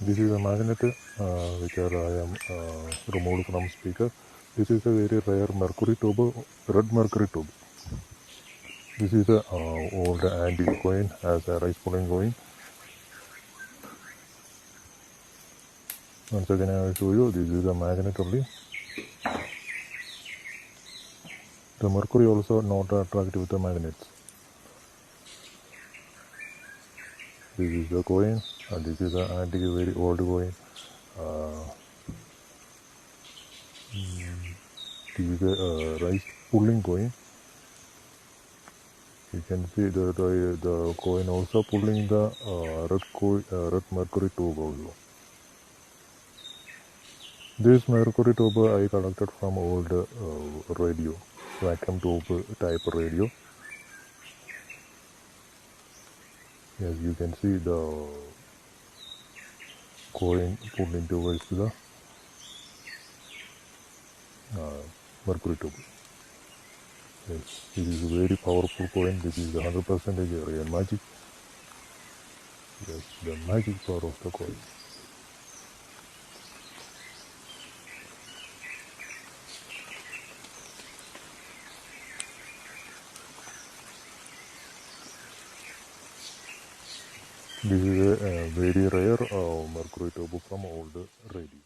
This is a magnet which I am removed from speaker. This is a very rare mercury tube, red mercury tube. This is a old antique coin as a rice pulling coin. Once again I will show you. This is a magnet only. The mercury also not attractive with the magnets. This is the coin, and this is an antique, very old coin. This is a rice pulling coin. You can see the coin also pulling the red mercury tube also. This mercury tube I collected from old radio, vacuum tube type radio. Yes, you can see the coin pulling towards the mercury tube. Yes, this is a very powerful coin. This is 100% real magic. Yes, the magic power of the coin. This is a very rare mercury tube from old radio.